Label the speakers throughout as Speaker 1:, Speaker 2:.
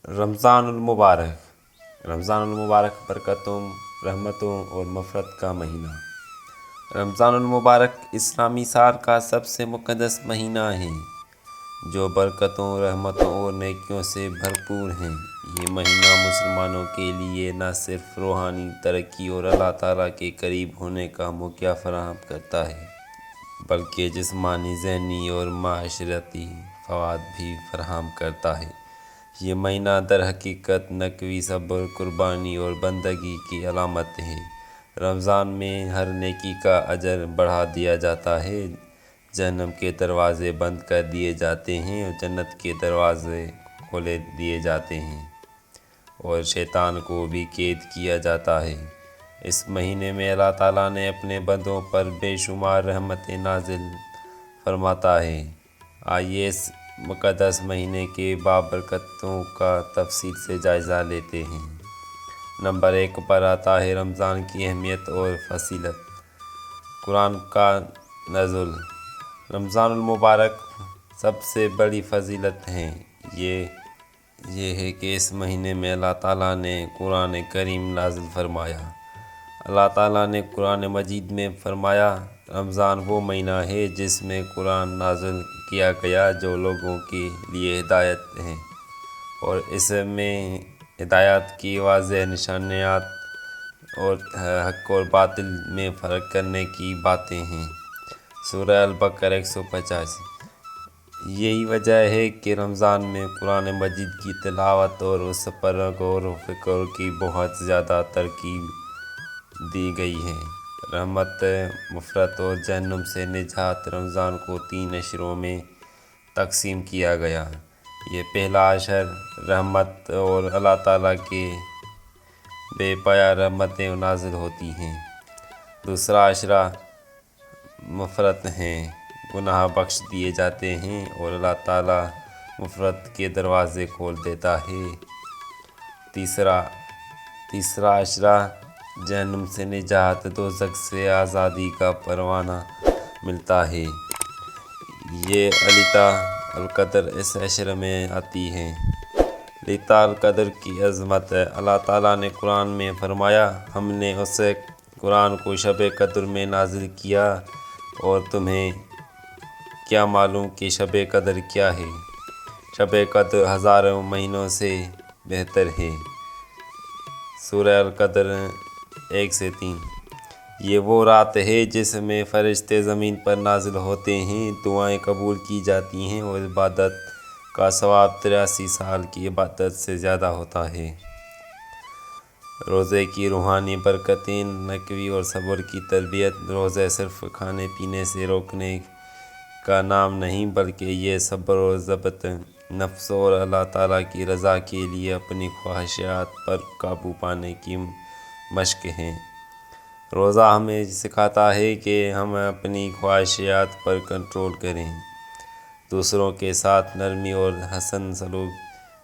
Speaker 1: رمضان المبارک رمضان المبارک برکتوں، رحمتوں اور مغفرت کا مہینہ۔ رمضان المبارک اسلامی سال کا سب سے مقدس مہینہ ہے جو برکتوں، رحمتوں اور نیکیوں سے بھرپور ہے۔ یہ مہینہ مسلمانوں کے لیے نہ صرف روحانی ترقی اور اللہ تعالیٰ کے قریب ہونے کا موقع فراہم کرتا ہے بلکہ جسمانی، ذہنی اور معاشرتی فوائد بھی فراہم کرتا ہے۔ یہ مہینہ در حقیقت نقوی صبر، قربانی اور بندگی کی علامت ہے۔ رمضان میں ہر نیکی کا اجر بڑھا دیا جاتا ہے، جہنم کے دروازے بند کر دیے جاتے ہیں اور جنت کے دروازے کھولے دیے جاتے ہیں، اور شیطان کو بھی قید کیا جاتا ہے۔ اس مہینے میں اللہ تعالیٰ نے اپنے بندوں پر بے شمار رحمتیں نازل فرماتا ہے۔ آئیے اس مقدس مہینے کے بابرکتوں کا تفصیل سے جائزہ لیتے ہیں۔ نمبر 1 پر آتا ہے رمضان کی اہمیت اور فضیلت۔ قرآن کا نزول۔ رمضان المبارک سب سے بڑی فضیلت ہے یہ ہے کہ اس مہینے میں اللہ تعالیٰ نے قرآن کریم نازل فرمایا۔ اللہ تعالیٰ نے قرآن مجید میں فرمایا، رمضان وہ مہینہ ہے جس میں قرآن نازل کیا گیا جو لوگوں کے لیے ہدایت ہے، اور اس میں ہدایت کی واضح نشانیات اور حق اور باطل میں فرق کرنے کی باتیں ہیں۔ سورہ البقرہ 185۔ یہی وجہ ہے کہ رمضان میں قرآن مجید کی تلاوت اور اس پر غور و فکر کی بہت زیادہ ترغیب دی گئی ہے۔ رحمت، مغفرت اور جہنم سے نجات۔ رمضان کو 3 اشروں میں تقسیم کیا گیا۔ یہ پہلا اشر رحمت اور اللہ تعالیٰ کے بے پایہ رحمتیں نازل ہوتی ہیں۔ دوسرا اشرہ مغفرت ہے، گناہ بخش دیے جاتے ہیں اور اللہ تعالیٰ مغفرت کے دروازے کھول دیتا ہے۔ تیسرا اشرہ جہنم سے نجات، دوزخ سے آزادی کا پروانہ ملتا ہے۔ یہ لیلۃ القدر اس اشرے میں آتی ہے۔ لیلۃ القدر کی عظمت۔ اللہ تعالیٰ نے قرآن میں فرمایا، ہم نے اس قرآن کو شب قدر میں نازل کیا، اور تمہیں کیا معلوم کہ شب قدر کیا ہے؟ شب قدر ہزاروں مہینوں سے بہتر ہے۔ سورہ القدر 1-3۔ یہ وہ رات ہے جس میں فرشتے زمین پر نازل ہوتے ہیں، دعائیں قبول کی جاتی ہیں اور عبادت کا ثواب 83 سال کی عبادت سے زیادہ ہوتا ہے۔ روزے کی روحانی برکتیں۔ نقوی اور صبر کی تربیت۔ روزہ صرف کھانے پینے سے روکنے کا نام نہیں بلکہ یہ صبر اور ضبط نفس اور اللہ تعالیٰ کی رضا کے لیے اپنی خواہشات پر قابو پانے کی مشق ہے۔ روزہ ہمیں سکھاتا ہے کہ ہم اپنی خواہشات پر کنٹرول کریں، دوسروں کے ساتھ نرمی اور حسن سلوک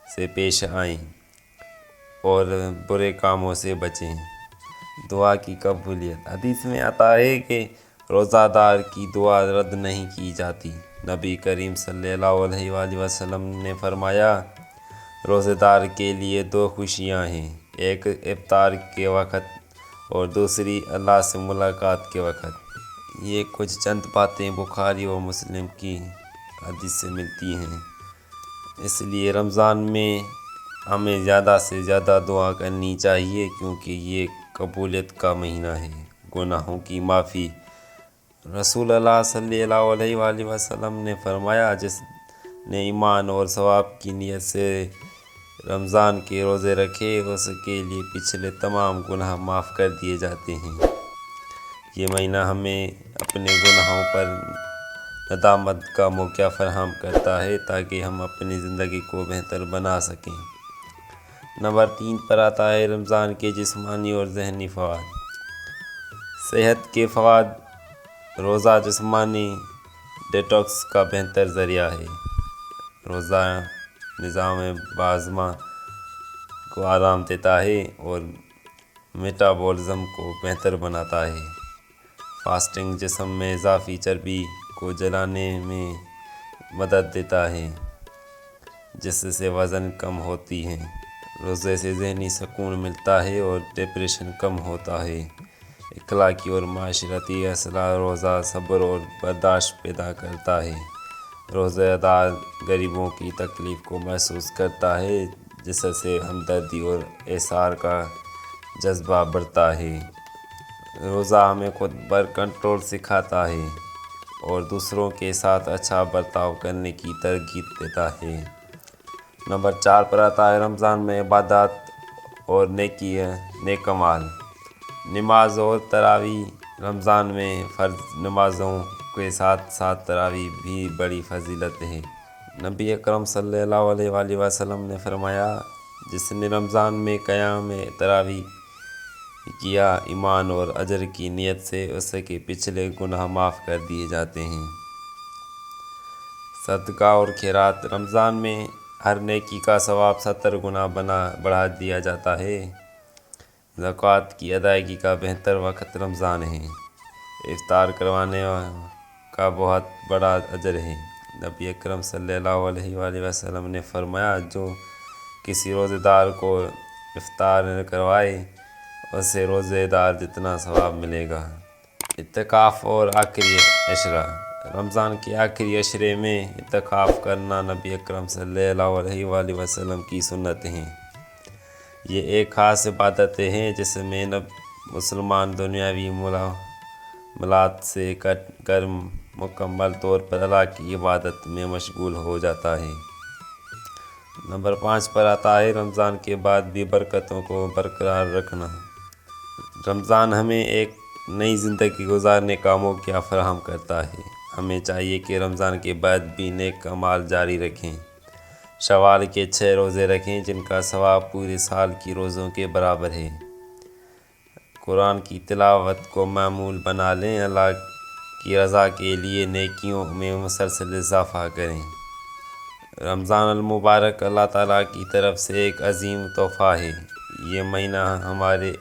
Speaker 1: سے پیش آئیں اور برے کاموں سے بچیں۔ دعا کی قبولیت۔ حدیث میں آتا ہے کہ روزہ دار کی دعا رد نہیں کی جاتی۔ نبی کریم صلی اللہ علیہ وآلہ وسلم نے فرمایا، روزہ دار کے لیے 2 خوشیاں ہیں، ایک افطار کے وقت اور دوسری اللہ سے ملاقات کے وقت۔ یہ کچھ چند باتیں بخاری اور مسلم کی حدیث سے ملتی ہیں۔ اس لیے رمضان میں ہمیں زیادہ سے زیادہ دعا کرنی چاہیے کیونکہ یہ قبولیت کا مہینہ ہے۔ گناہوں کی معافی۔ رسول اللہ صلی اللہ علیہ وآلہ وسلم نے فرمایا، جس نے ایمان اور ثواب کی نیت سے رمضان کے روزے رکھے، اس کے لیے پچھلے تمام گناہ معاف کر دیے جاتے ہیں۔ یہ مہینہ ہمیں اپنے گناہوں پر ندامت کا موقع فراہم کرتا ہے تاکہ ہم اپنی زندگی کو بہتر بنا سکیں۔ نمبر 3 پر آتا ہے رمضان کے جسمانی اور ذہنی فوائد۔ صحت کے فوائد۔ روزہ جسمانی ڈیٹاکس کا بہتر ذریعہ ہے۔ روزہ نظام ہاضمہ کو آرام دیتا ہے اور میٹابولزم کو بہتر بناتا ہے۔ فاسٹنگ جسم میں اضافی چربی کو جلانے میں مدد دیتا ہے۔ جس سے وزن کم ہوتی ہے۔ روزے سے ذہنی سکون ملتا ہے اور ڈپریشن کم ہوتا ہے۔ اخلاقی اور معاشرتی اصلاح، روزہ صبر اور برداشت پیدا کرتا ہے۔ روزہ دار غریبوں کی تکلیف کو محسوس کرتا ہے، جس سے ہمدردی اور احسان کا جذبہ بڑھتا ہے۔ روزہ ہمیں خود پر کنٹرول سکھاتا ہے اور دوسروں کے ساتھ اچھا برتاؤ کرنے کی ترغیب دیتا ہے۔ نمبر 4 پر آتا ہے رمضان میں عبادات اور نیک اعمال۔ نماز اور تراویح۔ رمضان میں فرض نمازوں کے ساتھ ساتھ تراویح بھی بڑی فضیلت ہے۔ نبی اکرم صلی اللہ علیہ وسلم نے فرمایا، جس نے رمضان میں قیام تراویح کیا، ایمان اور اجر کی نیت سے اس کے پچھلے گناہ معاف کر دیے جاتے ہیں۔ صدقہ اور خیرات۔ رمضان میں ہر نیکی کا ثواب 70 گنا بڑھا دیا جاتا ہے۔ زکوٰۃ کی ادائیگی کا بہتر وقت رمضان ہے۔ افطار کروانے کا بہت بڑا اجر ہے۔ نبی اکرم صلی اللہ علیہ وسلم نے فرمایا، جو کسی روزے دار کو افطار کروائے، اسے روزے دار جتنا ثواب ملے گا۔ اعتکاف اور آخری عشرہ۔ رمضان کے آخری عشرے میں اعتکاف کرنا نبی اکرم صلی اللہ علیہ وسلم کی سنت ہے۔ یہ ایک خاص عبادت ہے جس میں مسلمان دنیاوی معاملات سے کٹ کر مکمل طور پر اللہ کی عبادت میں مشغول ہو جاتا ہے۔ نمبر 5 پر آتا ہے رمضان کے بعد بھی برکتوں کو برقرار رکھنا۔ رمضان ہمیں ایک نئی زندگی گزارنے کا موقع فراہم کرتا ہے۔ ہمیں چاہیے کہ رمضان کے بعد بھی نیک اعمال جاری رکھیں۔ شوال کے 6 روزے رکھیں، جن کا ثواب پورے سال کی روزوں کے برابر ہے۔ قرآن کی تلاوت کو معمول بنا لیں۔ اللہ کی رضا کے لیے نیکیوں میں مسلسل اضافہ کریں۔ رمضان المبارک اللہ تعالیٰ کی طرف سے ایک عظیم تحفہ ہے۔ یہ مہینہ ہمارے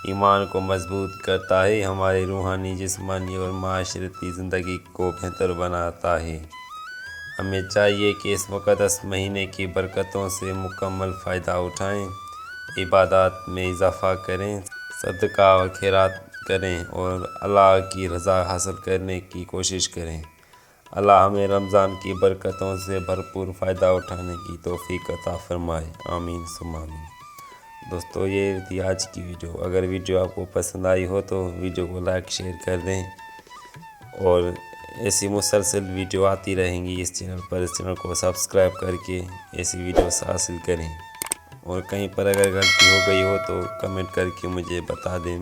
Speaker 1: ایمان کو مضبوط کرتا ہے، ہماری روحانی، جسمانی اور معاشرتی زندگی کو بہتر بناتا ہے۔ ہمیں چاہیے کہ اس مقدس مہینے کی برکتوں سے مکمل فائدہ اٹھائیں، عبادات میں اضافہ کریں، صدقہ و خیرات کریں اور اللہ کی رضا حاصل کرنے کی کوشش کریں۔ اللہ ہمیں رمضان کی برکتوں سے بھرپور فائدہ اٹھانے کی توفیق عطا فرمائے، آمین ثم آمین۔ دوستو، یہ تھی آج کی ویڈیو۔ اگر ویڈیو آپ کو پسند آئی ہو تو ویڈیو کو لائک شیئر کر دیں، اور ایسی مسلسل ویڈیو آتی رہیں گی اس چینل پر۔ اس چینل کو سبسکرائب کر کے ایسی ویڈیوز حاصل کریں، اور کہیں پر اگر غلطی ہو گئی ہو تو کمنٹ کر کے مجھے بتا دیں۔